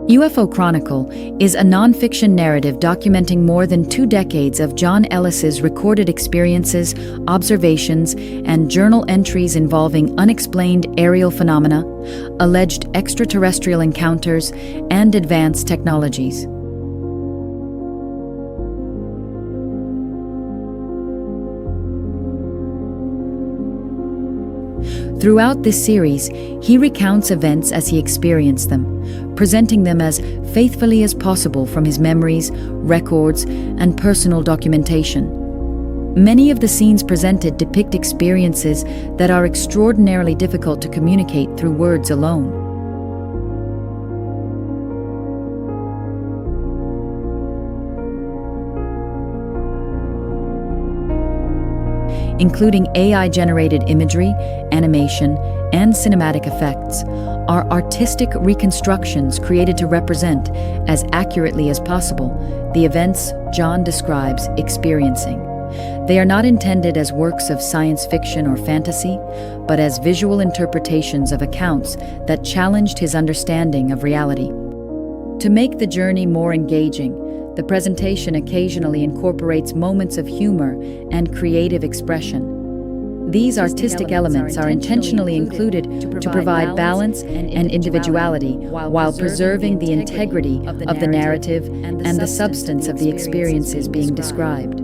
UFO Chronicle is a nonfiction narrative documenting more than 2 decades of John Ellis's recorded experiences, observations, and journal entries involving unexplained aerial phenomena, alleged extraterrestrial encounters, and advanced technologies. Throughout this series, he recounts events as he experienced them, presenting them as faithfully as possible from his memories, records, and personal documentation. Many of the scenes presented depict experiences that are extraordinarily difficult to communicate through words alone. Including AI-generated imagery, animation, and cinematic effects, are artistic reconstructions created to represent, as accurately as possible, the events John describes experiencing. They are not intended as works of science fiction or fantasy, but as visual interpretations of accounts that challenged his understanding of reality. To make the journey more engaging, the presentation occasionally incorporates moments of humor and creative expression. These artistic elements are intentionally included to provide balance and individuality while preserving the integrity of the narrative and the substance of the experiences being described.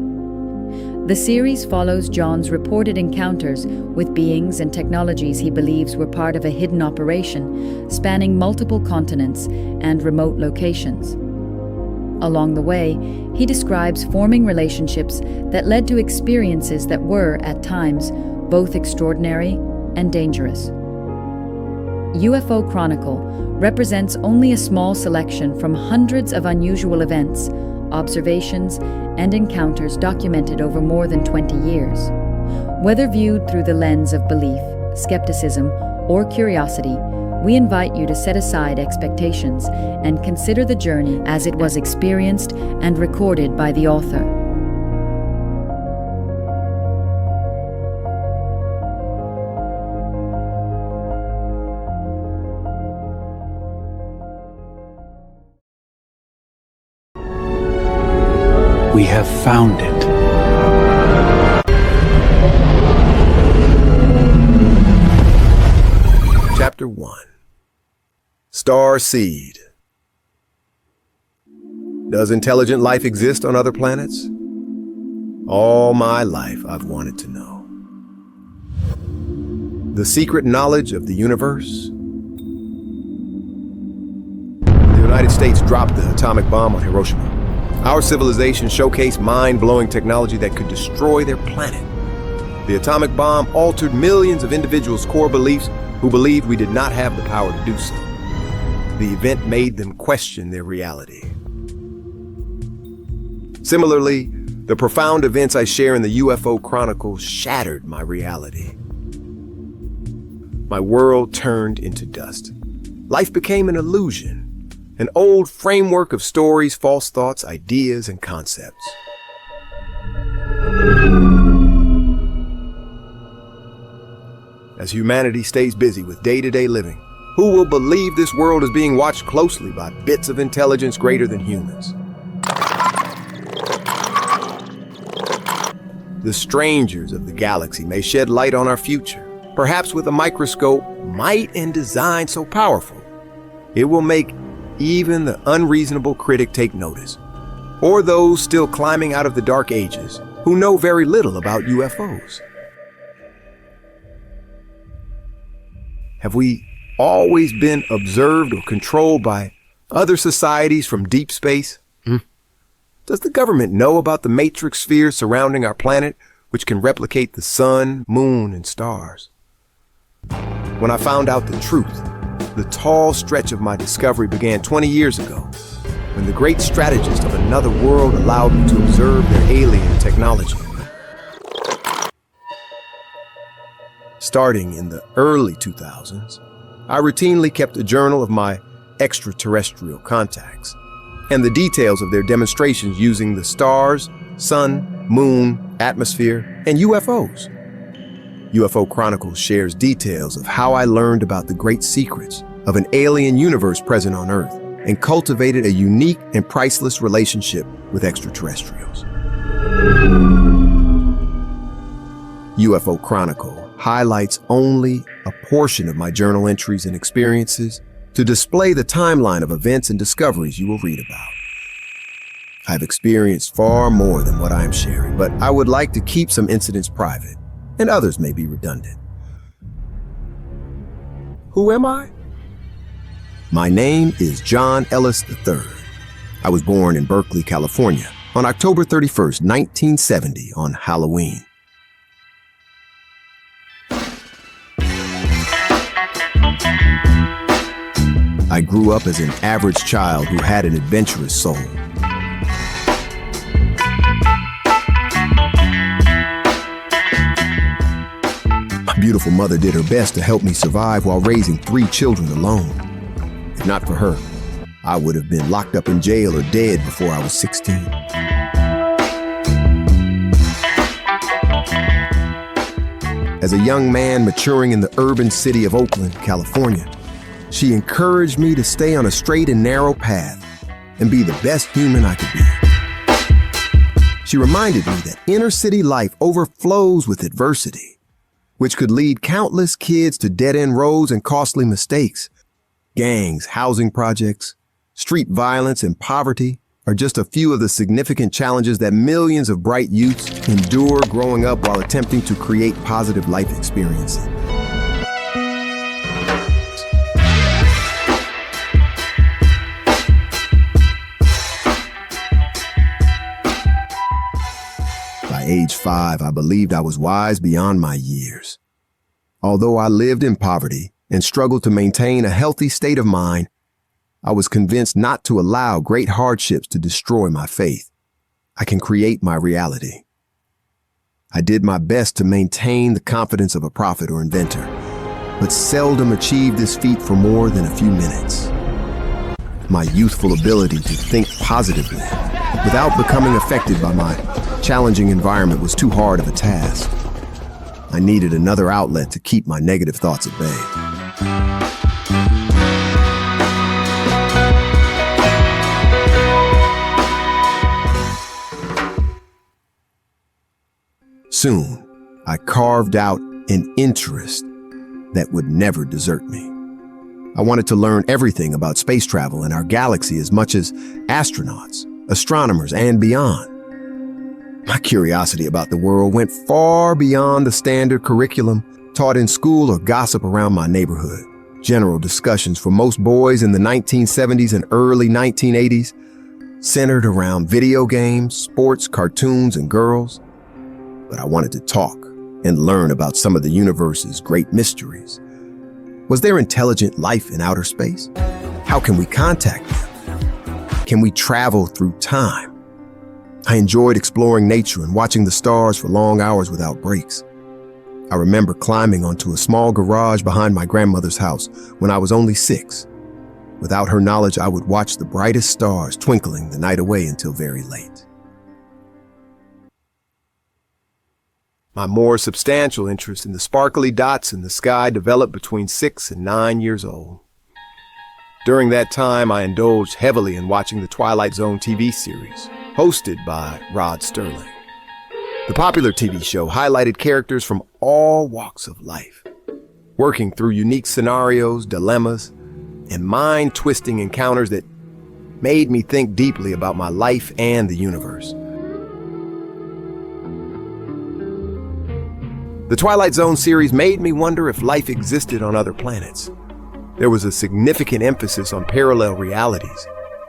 The series follows John's reported encounters with beings and technologies he believes were part of a hidden operation spanning multiple continents and remote locations. Along the way, he describes forming relationships that led to experiences that were, at times, both extraordinary and dangerous. UFO Chronicle represents only a small selection from hundreds of unusual events, observations, and encounters documented over more than 20 years. Whether viewed through the lens of belief, skepticism, or curiosity, we invite you to set aside expectations and consider the journey as it was experienced and recorded by the author. We have found it. Chapter 1. Starseed. Does intelligent life exist on other planets? All my life I've wanted to know. The secret knowledge of the universe? The United States dropped the atomic bomb on Hiroshima. Our civilization showcased mind-blowing technology that could destroy their planet. The atomic bomb altered millions of individuals' core beliefs who believed we did not have the power to do so. The event made them question their reality. Similarly, the profound events I share in the UFO Chronicle shattered my reality. My world turned into dust. Life became an illusion, an old framework of stories, false thoughts, ideas, and concepts. As humanity stays busy with day-to-day living, who will believe this world is being watched closely by bits of intelligence greater than humans? The strangers of the galaxy may shed light on our future, perhaps with a microscope, might and design so powerful, it will make even the unreasonable critic take notice, or those still climbing out of the dark ages who know very little about UFOs. Have we always been observed or controlled by other societies from deep space? Does the government know about the Matronic Sphere surrounding our planet, which can replicate the sun, moon, and stars? When I found out the truth, the tall stretch of my discovery began 20 years ago, when the great strategist of another world allowed me to observe their alien technology. Starting in the early 2000s, I routinely kept a journal of my extraterrestrial contacts and the details of their demonstrations using the stars, sun, moon, atmosphere, and UFOs. UFO Chronicles shares details of how I learned about the great secrets of an alien universe present on Earth and cultivated a unique and priceless relationship with extraterrestrials. UFO Chronicle highlights only a portion of my journal entries and experiences to display the timeline of events and discoveries you will read about. I've experienced far more than what I am sharing, but I would like to keep some incidents private, and others may be redundant. Who am I? My name is John Ellis III. I was born in Berkeley, California, on October 31st, 1970, on Halloween. I grew up as an average child who had an adventurous soul. My beautiful mother did her best to help me survive while raising 3 children alone. If not for her, I would have been locked up in jail or dead before I was 16. As a young man maturing in the urban city of Oakland, California, she encouraged me to stay on a straight and narrow path and be the best human I could be. She reminded me that inner city life overflows with adversity, which could lead countless kids to dead-end roads and costly mistakes. Gangs, housing projects, street violence, and poverty are just a few of the significant challenges that millions of bright youths endure growing up while attempting to create positive life experiences. By age 5, I believed I was wise beyond my years. Although I lived in poverty and struggled to maintain a healthy state of mind, I was convinced not to allow great hardships to destroy my faith. I can create my reality. I did my best to maintain the confidence of a prophet or inventor, but seldom achieved this feat for more than a few minutes. My youthful ability to think positively without becoming affected by my challenging environment was too hard of a task. I needed another outlet to keep my negative thoughts at bay. Soon, I carved out an interest that would never desert me. I wanted to learn everything about space travel and our galaxy as much as astronauts, astronomers, and beyond. My curiosity about the world went far beyond the standard curriculum taught in school or gossip around my neighborhood. General discussions for most boys in the 1970s and early 1980s centered around video games, sports, cartoons, and girls. But I wanted to talk and learn about some of the universe's great mysteries. Was there intelligent life in outer space? How can we contact them? Can we travel through time? I enjoyed exploring nature and watching the stars for long hours without breaks. I remember climbing onto a small garage behind my grandmother's house when I was only 6. Without her knowledge, I would watch the brightest stars twinkling the night away until very late. My more substantial interest in the sparkly dots in the sky developed between 6 and 9 years old. During that time, I indulged heavily in watching the Twilight Zone TV series, hosted by Rod Serling. The popular TV show highlighted characters from all walks of life, working through unique scenarios, dilemmas, and mind-twisting encounters that made me think deeply about my life and the universe. The Twilight Zone series made me wonder if life existed on other planets. There was a significant emphasis on parallel realities.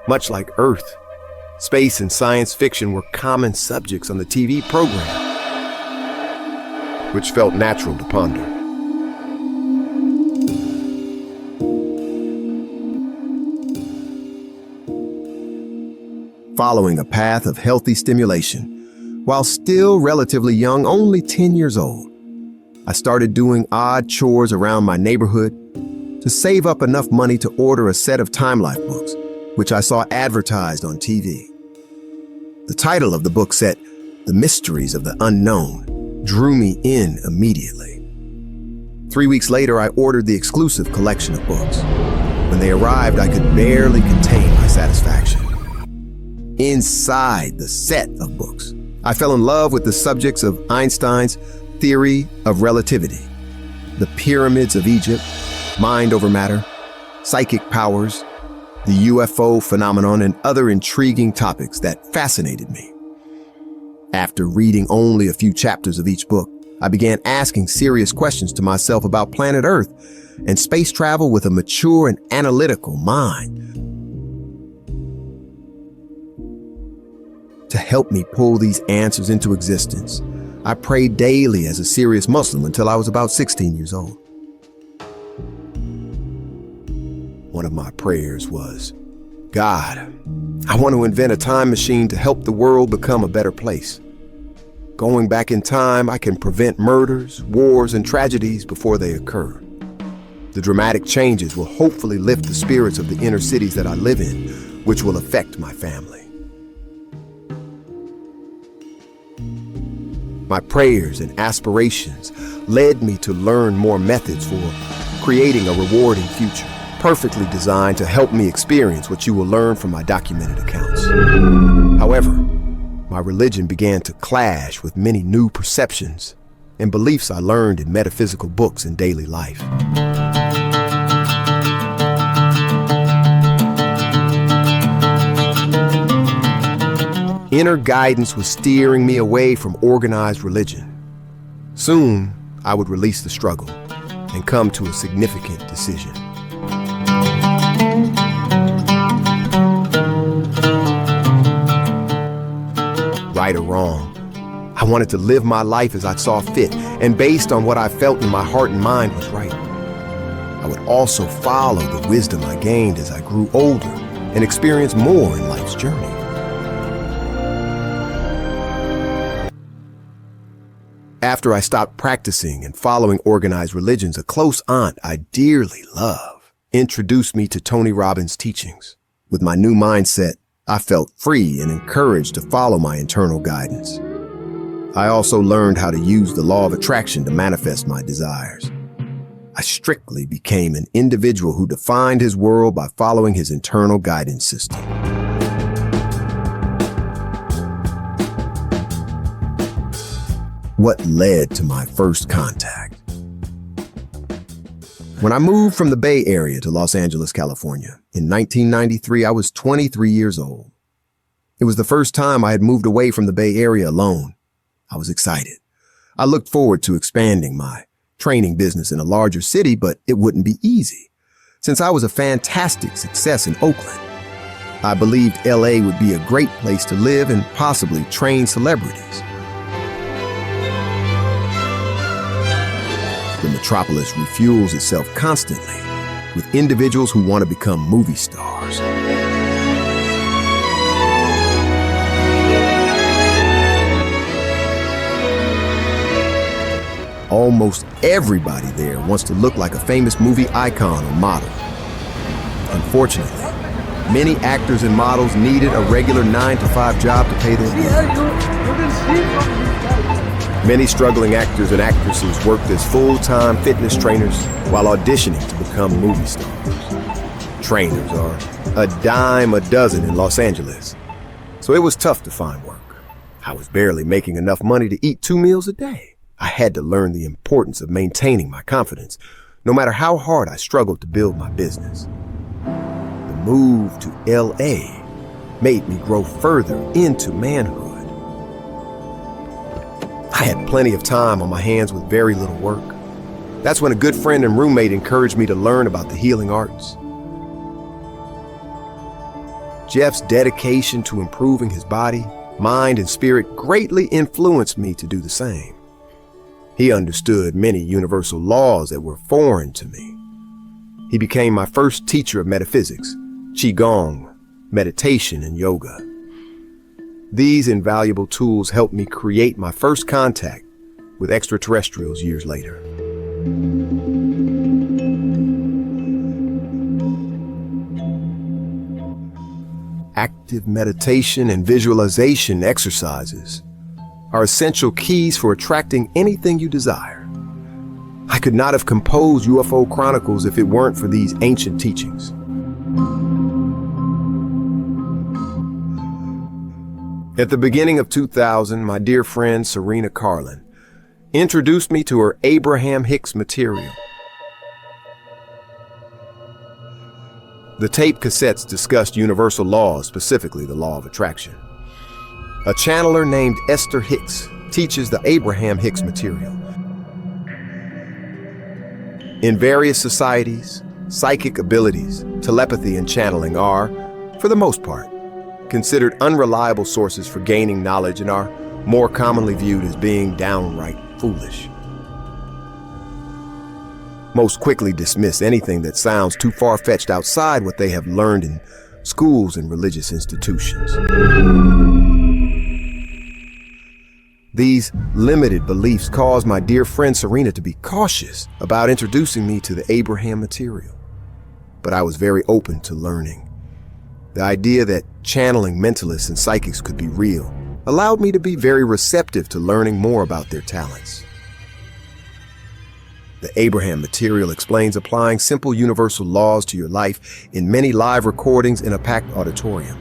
Much like Earth, space and science fiction were common subjects on the TV program, which felt natural to ponder. Following a path of healthy stimulation, while still relatively young, only 10 years old, I started doing odd chores around my neighborhood to save up enough money to order a set of Time Life books, which I saw advertised on TV. The title of the book set, The Mysteries of the Unknown, drew me in immediately. 3 weeks later, I ordered the exclusive collection of books. When they arrived, I could barely contain my satisfaction. Inside the set of books, I fell in love with the subjects of Einstein's theory of relativity, the pyramids of Egypt, mind over matter, psychic powers, the UFO phenomenon, and other intriguing topics that fascinated me. After reading only a few chapters of each book, I began asking serious questions to myself about planet Earth and space travel with a mature and analytical mind. To help me pull these answers into existence, I prayed daily as a serious Muslim until I was about 16 years old. One of my prayers was, God, I want to invent a time machine to help the world become a better place. Going back in time, I can prevent murders, wars, and tragedies before they occur. The dramatic changes will hopefully lift the spirits of the inner cities that I live in, which will affect my family. My prayers and aspirations led me to learn more methods for creating a rewarding future, perfectly designed to help me experience what you will learn from my documented accounts. However, my religion began to clash with many new perceptions and beliefs I learned in metaphysical books in daily life. Inner guidance was steering me away from organized religion. Soon, I would release the struggle and come to a significant decision. Right or wrong, I wanted to live my life as I saw fit, and based on what I felt in my heart and mind was right. I would also follow the wisdom I gained as I grew older and experienced more in life's journey. After I stopped practicing and following organized religions, a close aunt I dearly love introduced me to Tony Robbins' teachings. With my new mindset, I felt free and encouraged to follow my internal guidance. I also learned how to use the law of attraction to manifest my desires. I strictly became an individual who defined his world by following his internal guidance system. What led to my first contact? When I moved from the Bay Area to Los Angeles, California, in 1993, I was 23 years old. It was the first time I had moved away from the Bay Area alone. I was excited. I looked forward to expanding my training business in a larger city, but it wouldn't be easy. Since I was a fantastic success in Oakland, I believed LA would be a great place to live and possibly train celebrities. The metropolis refuels itself constantly with individuals who want to become movie stars. Almost everybody there wants to look like a famous movie icon or model. Unfortunately, many actors and models needed a regular 9-to-5 job to pay their bills. Many struggling actors and actresses worked as full-time fitness trainers while auditioning to become movie stars. Trainers are a dime a dozen in Los Angeles, so it was tough to find work. I was barely making enough money to eat 2 meals a day. I had to learn the importance of maintaining my confidence, no matter how hard I struggled to build my business. The move to LA made me grow further into manhood. I had plenty of time on my hands with very little work. That's when a good friend and roommate encouraged me to learn about the healing arts. Jeff's dedication to improving his body, mind, and spirit greatly influenced me to do the same. He understood many universal laws that were foreign to me. He became my first teacher of metaphysics, qigong, meditation, and yoga. These invaluable tools helped me create my first contact with extraterrestrials years later. Active meditation and visualization exercises are essential keys for attracting anything you desire. I could not have composed UFO Chronicles if it weren't for these ancient teachings. At the beginning of 2000, my dear friend Serena Carlin introduced me to her Abraham Hicks material. The tape cassettes discussed universal laws, specifically the law of attraction. A channeler named Esther Hicks teaches the Abraham Hicks material. In various societies, psychic abilities, telepathy, and channeling are, for the most part, considered unreliable sources for gaining knowledge and are more commonly viewed as being downright foolish. Most quickly dismiss anything that sounds too far-fetched outside what they have learned in schools and religious institutions. These limited beliefs caused my dear friend Serena to be cautious about introducing me to the Abraham material. But I was very open to learning. The idea that channeling mentalists and psychics could be real allowed me to be very receptive to learning more about their talents. The Abraham material explains applying simple universal laws to your life in many live recordings in a packed auditorium.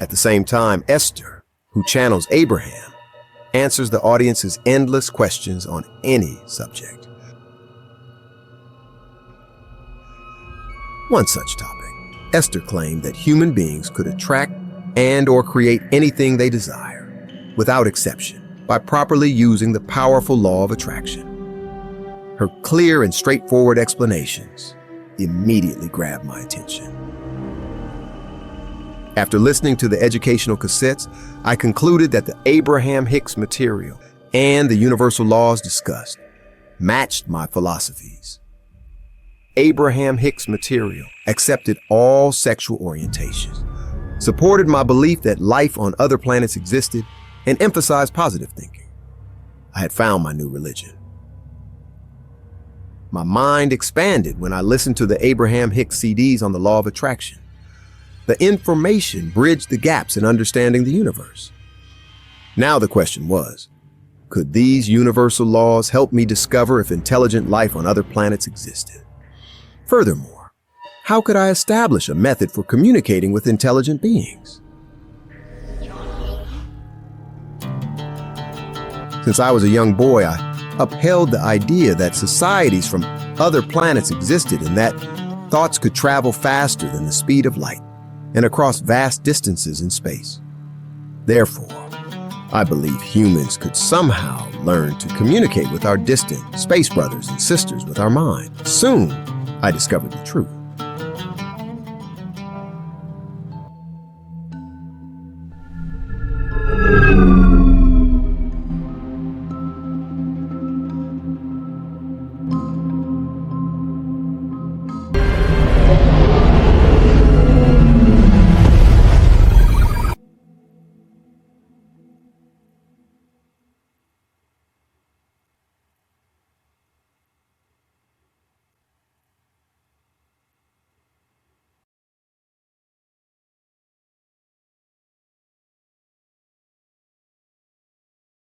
At the same time, Esther, who channels Abraham, answers the audience's endless questions on any subject. One such topic, Esther claimed that human beings could attract and/or create anything they desire, without exception, by properly using the powerful law of attraction. Her clear and straightforward explanations immediately grabbed my attention. After listening to the educational cassettes, I concluded that the Abraham Hicks material and the universal laws discussed matched my philosophies. Abraham Hicks material accepted all sexual orientations, supported my belief that life on other planets existed, and emphasized positive thinking. I had found my new religion. My mind expanded when I listened to the Abraham Hicks CDs on the law of attraction. The information bridged the gaps in understanding the universe. Now the question was, could these universal laws help me discover if intelligent life on other planets existed? Furthermore, how could I establish a method for communicating with intelligent beings? Since I was a young boy, I upheld the idea that societies from other planets existed and that thoughts could travel faster than the speed of light and across vast distances in space. Therefore, I believe humans could somehow learn to communicate with our distant space brothers and sisters with our mind. Soon, I discovered the truth.